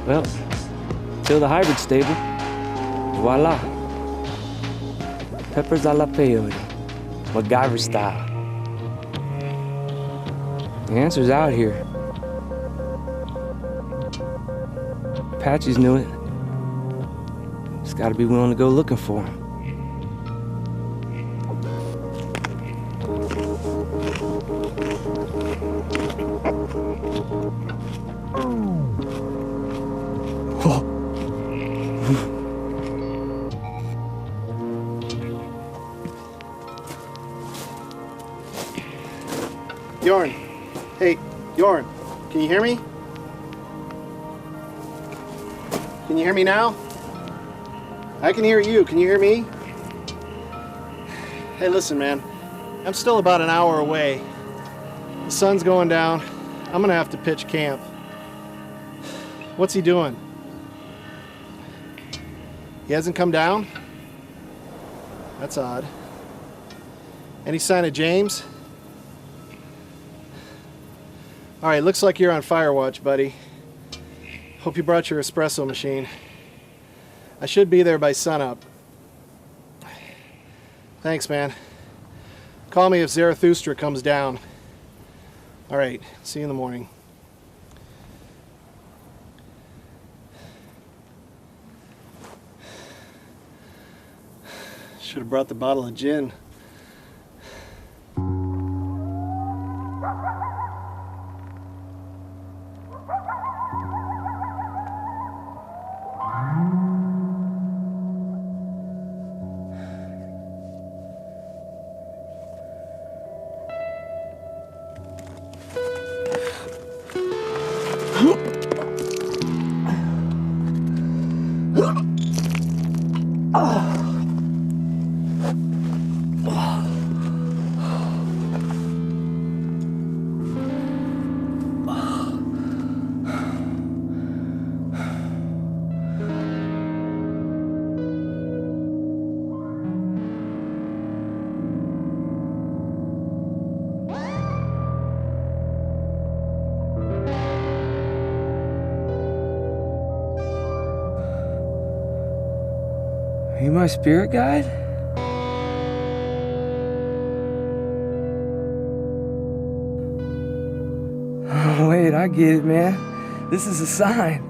Well, till the hybrid stable. Voila. Peppers a la peyote. MacGyver style. The answer's out here. Apaches knew it. Just gotta be willing to go looking for him. Yorn. Hey, Yorn. Can you hear me? Can you hear me now? I can hear you. Can you hear me? Hey, listen, man. I'm still about an hour away. The sun's going down. I'm gonna have to pitch camp. What's he doing? He hasn't come down? That's odd. Any sign of James? All right, looks like you're on fire watch, buddy. Hope you brought your espresso machine. I should be there by sunup. Thanks, man. Call me if Zarathustra comes down. All right, see you in the morning. Should have brought the bottle of gin. Are you my spirit guide? Oh, wait, I get it, man. This is a sign.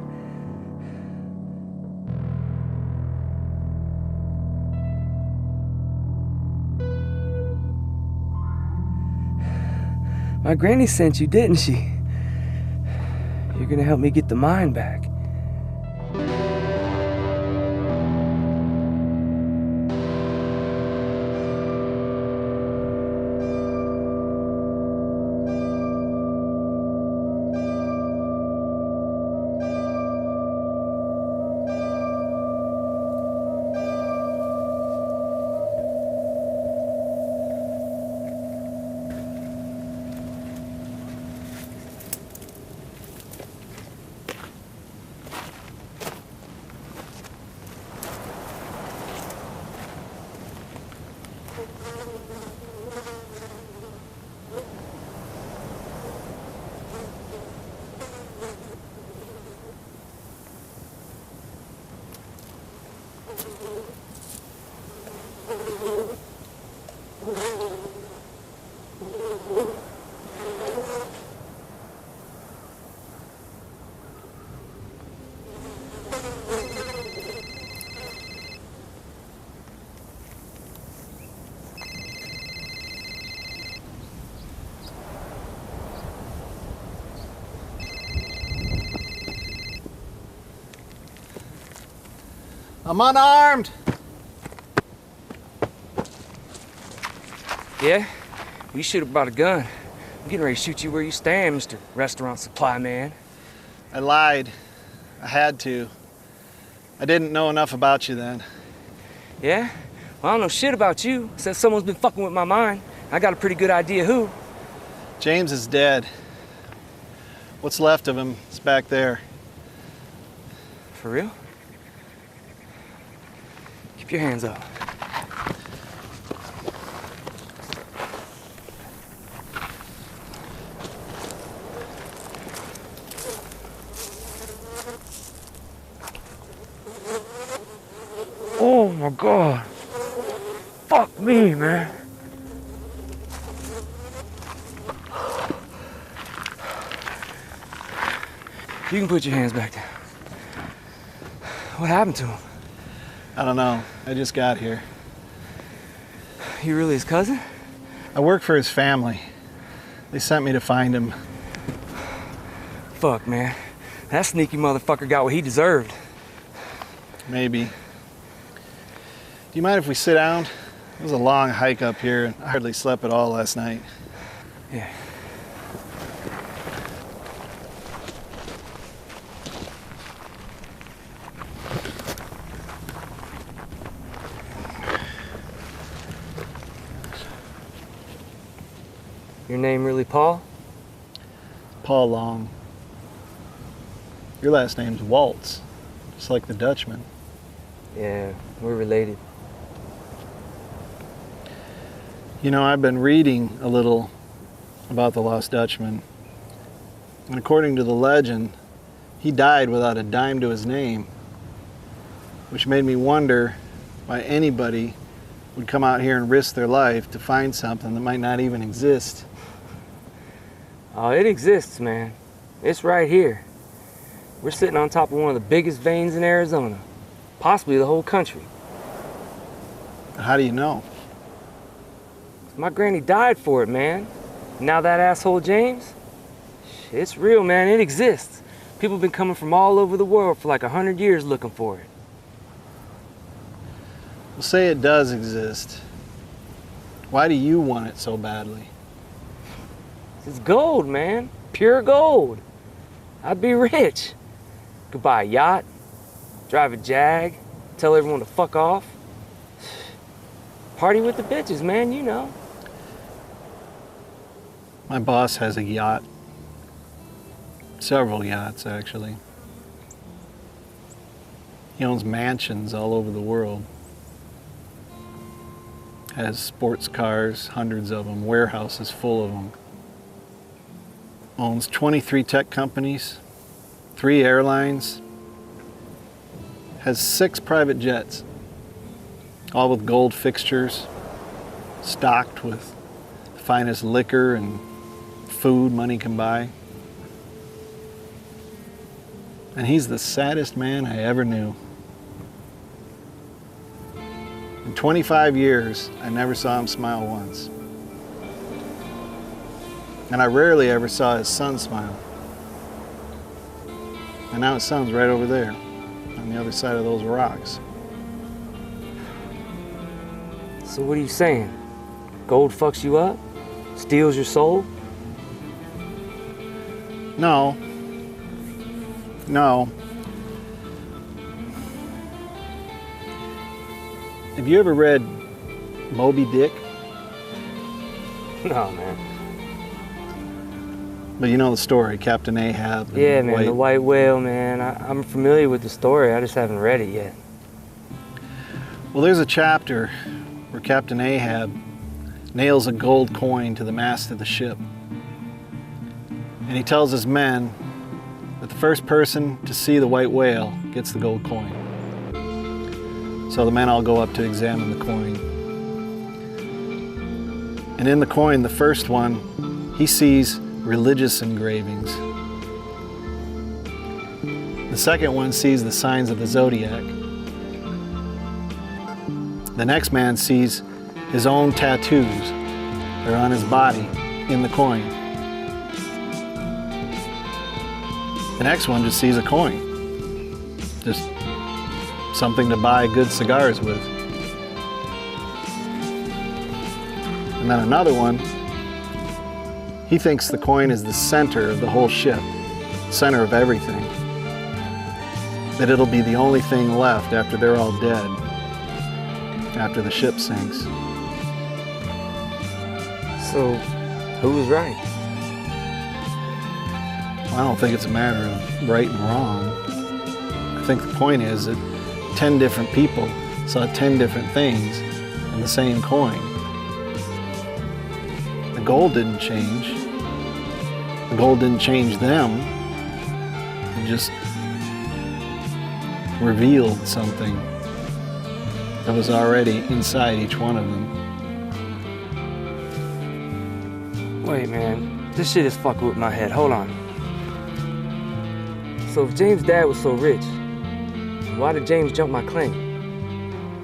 My granny sent you, didn't she? You're gonna help me get the mine back. I'm unarmed. Yeah? You should have brought a gun. I'm getting ready to shoot you where you stand, Mr. Restaurant Supply Man. I lied. I had to. I didn't know enough about you then. Yeah? Well, I don't know shit about you. Said someone's been fucking with my mind. I got a pretty good idea who. James is dead. What's left of him is back there. For real? Keep your hands up. Oh my God. Fuck me, man. You can put your hands back down. What happened to him? I don't know. I just got here. You really his cousin? I work for his family. They sent me to find him. Fuck, man. That sneaky motherfucker got what he deserved. Maybe. Do you mind if we sit down? It was a long hike up here, and I hardly slept at all last night. Yeah. Your name really Paul? Paul Long. Your last name's Waltz, just like the Dutchman. Yeah, we're related. You know, I've been reading a little about the lost Dutchman. And according to the legend, he died without a dime to his name, which made me wonder why anybody would come out here and risk their life to find something that might not even exist. Oh, it exists, man. It's right here. We're sitting on top of one of the biggest veins in Arizona, possibly the whole country. How do you know? My granny died for it, man. Now that asshole James, it's real, man. It exists. People have been coming from all over the world for like 100 years looking for it. Well, say it does exist. Why do you want it so badly? It's gold, man. Pure gold. I'd be rich. Could buy a yacht, drive a Jag, tell everyone to fuck off. Party with the bitches, man, you know. My boss has a yacht. Several yachts, actually. He owns mansions all over the world. Has sports cars, hundreds of them, warehouses full of them. Owns 23 tech companies, 3 airlines, has 6 private jets, all with gold fixtures, stocked with the finest liquor and food money can buy. And he's the saddest man I ever knew. In 25 years, I never saw him smile once. And I rarely ever saw his son smile. And now his son's right over there, on the other side of those rocks. So what are you saying? Gold fucks you up? Steals your soul? No. No. Have you ever read Moby Dick? No, man. But you know the story, Captain Ahab. and Yeah, man, the white whale, man. I'm familiar with the story. I just haven't read it yet. Well, there's a chapter where Captain Ahab nails a gold coin to the mast of the ship. And he tells his men that the first person to see the white whale gets the gold coin. So the men all go up to examine the coin. And in the coin, the first one, he sees religious engravings. The second one sees the signs of the zodiac. The next man sees his own tattoos that are on his body in the coin. The next one just sees a coin. Just something to buy good cigars with. And then another one, he thinks the coin is the center of the whole ship, center of everything. That it'll be the only thing left after they're all dead, after the ship sinks. So, who was right? Well, I don't think it's a matter of right and wrong. I think the point is that 10 different people saw 10 different things in the same coin. The gold didn't change. The gold didn't change them. It just revealed something that was already inside each one of them. Wait, man. This shit is fucking with my head. Hold on. So if James' dad was so rich, why did James jump my claim?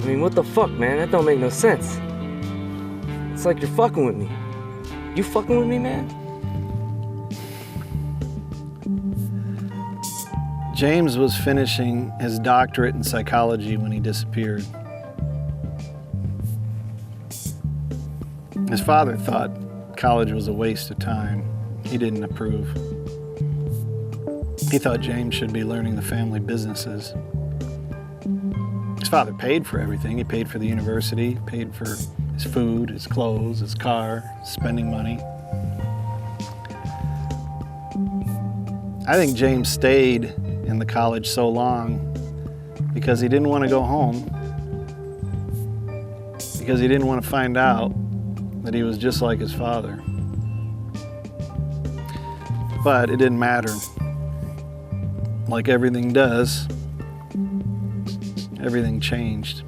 I mean, what the fuck, man? That don't make no sense. It's like you're fucking with me. You fucking with me, man? James was finishing his doctorate in psychology when he disappeared. His father thought college was a waste of time. He didn't approve. He thought James should be learning the family businesses. His father paid for everything. He paid for the university, paid for his food, his clothes, his car, spending money. I think James stayed in the college so long because he didn't want to go home, because he didn't want to find out that he was just like his father. But it didn't matter. Like everything does, everything changed.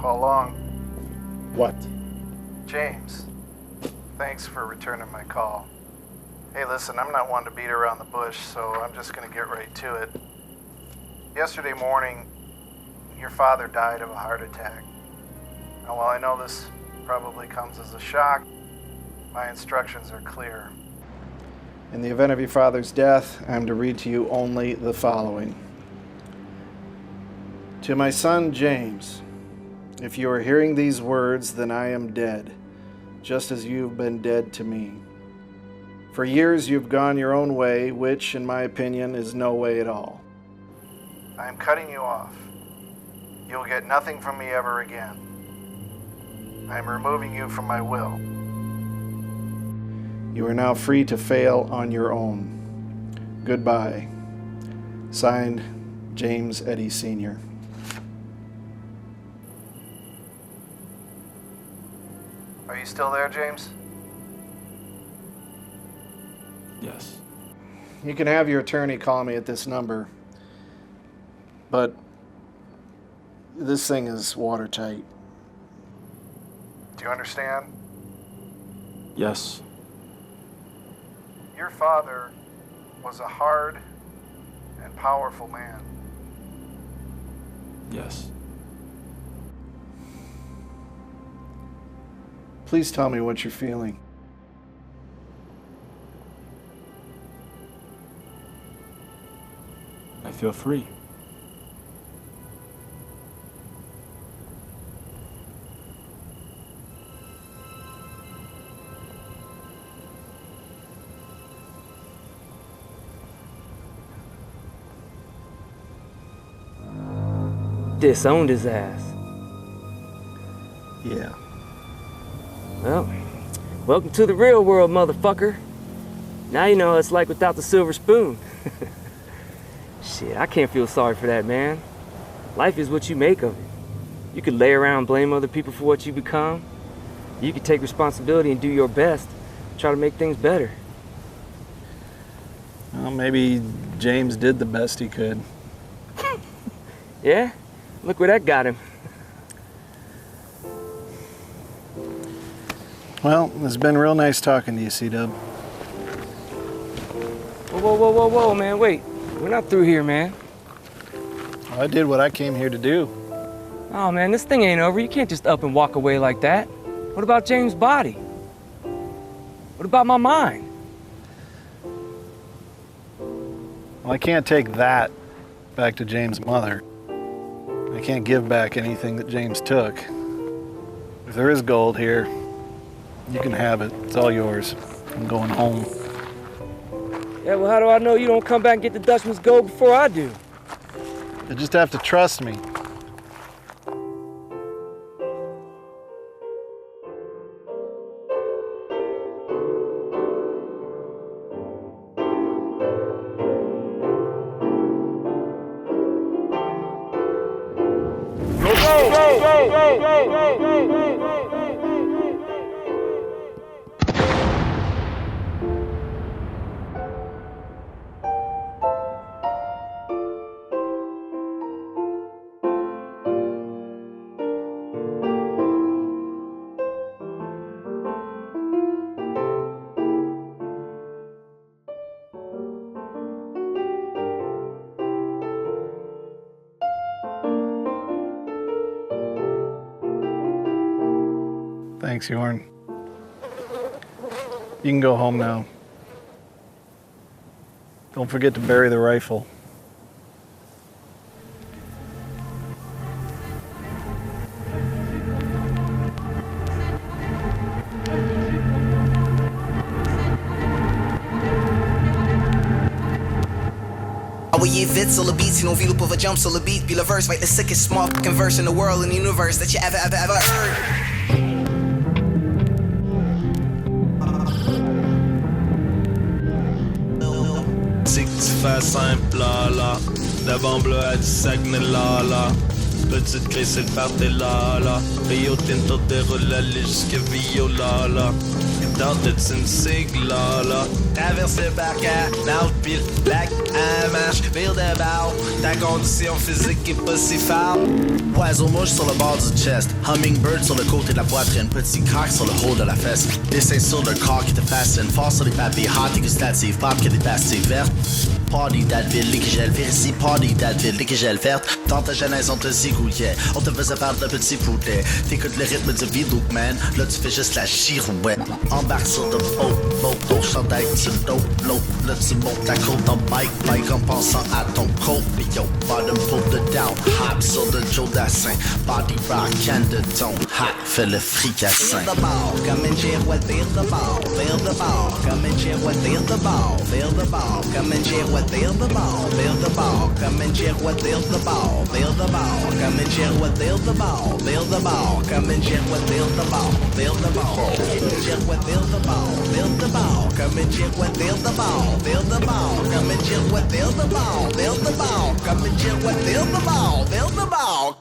How long? What? James, thanks for returning my call. Hey, listen, I'm not one to beat around the bush, so I'm just going to get right to it. Yesterday morning, your father died of a heart attack. Now, while I know this probably comes as a shock, my instructions are clear. In the event of your father's death, I am to read to you only the following. To my son, James, if you are hearing these words, then I am dead, just as you've been dead to me. For years you've gone your own way, which, in my opinion, is no way at all. I am cutting you off. You'll get nothing from me ever again. I am removing you from my will. You are now free to fail on your own. Goodbye. Signed, James Eddy Sr. Are you still there, James? Yes. You can have your attorney call me at this number, but this thing is watertight. Do you understand? Yes. Your father was a hard and powerful man. Yes. Please tell me what you're feeling. I feel free. Disowned his ass. Yeah. Well, welcome to the real world, motherfucker. Now you know what it's like without the silver spoon. Shit, I can't feel sorry for that, man. Life is what you make of it. You could lay around and blame other people for what you become. You could take responsibility and do your best, try to make things better. Well, maybe James did the best he could. Yeah? Look where that got him. Well, it's been real nice talking to you, C-Dub. Whoa, man, wait. We're not through here, man. Well, I did what I came here to do. Oh man, this thing ain't over. You can't just up and walk away like that. What about James' body? What about my mind? Well, I can't take that back to James' mother. I can't give back anything that James took. If there is gold here, you can have it. It's all yours. I'm going home. Yeah, well, how do I know you don't come back and get the Dutchman's gold before I do? You just have to trust me. Thanks, Yorn. You can go home now. Don't forget to bury the rifle. Envoyez vite sur le beat, sinon Vilo pour jump sur le beat. Puis le verse va être the sickest motherfucking verse in the world, in the universe that you ever heard. C'est que tu fais simple là. D'abord bleu à du Saguenay là. Petite crise, c'est le party là. Rio Tinto déroule aller jusqu'à Vio là. Dans de une sigle là. Traverse le parquet, nage pile, black, un marche, vire de barre. Ta condition physique est pas si fort. Oiseau mouche sur le bord du chest, hummingbird sur le côté de la poitrine, petit coq sur le haut de la fesse. Dessin sur le corps qui te fascine, force sur les papiers, hâte gustative, pop que des pastilles vertes. Party d'Advil, les gels ici, party d'Advil, les gels vertes. Dans ta genèse, on te zigouillait, on te faisait faire de petits poulets. T'écoutes le rythme du vidéoman, là tu fais juste la girouette. Embarque sur le boat, ton chandail, tu l'eau, là tu montes la côte en bike en pensant à ton coat. Yo, bottom pull the down, hop sur le Joe Dassin, body rock and the tone, hot, fais le fricassin. Feel the ball, come and girouette, feel the ball, feel the ball, come and girouette, feel the ball, feel the ball, come and girouette, feel the ball, feel the ball, come and girouette, feel the ball, feel the ball, come and girouette, feel the ball, feel the ball, come and girouette, feel the ball, feel the ball, girouette, feel the ball, feel the ball, come and girouette, feel the ball, feel the ball, come and girouette, feel the ball, feel the ball, come and girouette, feel the ball, feel the ball.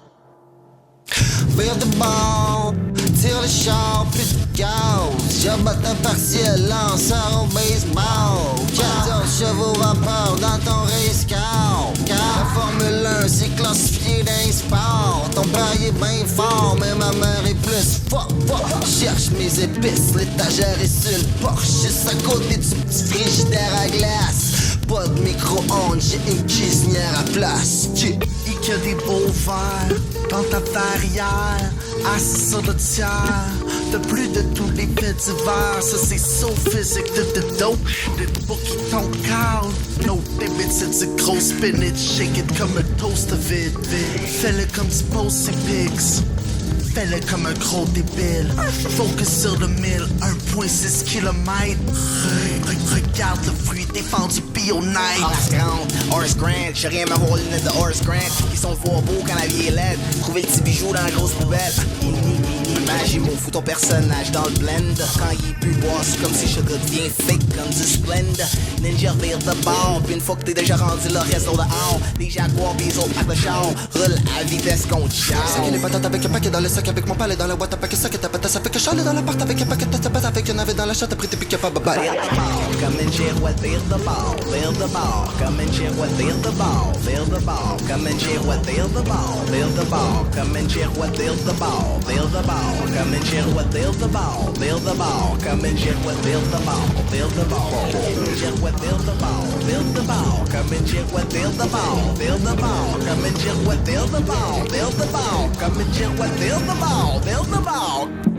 Feel the ball, tire le char, plus de gaz. J'abatte un partiel, lanceur au baseball. 14 chevaux vapeur dans ton race car. La Formule 1, c'est classifié d'un sport. Ton père est bien fort, mais ma mère est plus forte. Cherche mes épices, l'étagère est sur le porche. Juste à côté du petit frigidaire à glace. Pas de micro-ondes, j'ai une cuisinière à place. Il y a des beaux verres dans ta verrière, assis sur le tiers. De plus de tous les faits divers, ça c'est so physique de dope. Des bookies ton corps, no limit, c'est du gros spinach. Shake it comme un toast vide. Fais-le comme du post-pics. Fais-le comme un gros débile. Focus sur le 1000, 1,6 km. Regarde le fruit défendu bio-night. Horace Grant, j'ai rien à voir les lunettes de Horace Grant. Ils sont fort beaux quand la vie est laide. Trouver le petit bijou dans la grosse poubelle. Magie, mon fou ton personnage dans le blend. Quand il est plus bois, c'est comme si je deviens fake comme du Splend. Ninja vire de bord, puis une fois que t'es déjà rendu, le reste au dehors. Les jaguars, pis les autres avec le char. Roule à vitesse qu'on char. Sac les patates avec un paquet dans le sac, avec mon palais dans la boîte à paquet, sac et ta patate, ça fait que je suis allé dans l'appart avec un paquet de tapas, avec un navet dans la chatte, après t'es piqué pas baba. Come and girouette, feel the ball, feel the ball. Come and girouette, feel the ball, feel the ball. Come and girouette, feel the ball, feel the ball. Come and girouette, feel the ball, feel the ball. Come and girouette, feel the ball, feel the ball. Come and girouette, feel the ball, feel the ball. Girouette, feel the ball, feel the ball. Come come and check what feel the ball, feel the ball, come and check what feel the ball, feel the ball, come and check what feel the ball, feel the ball.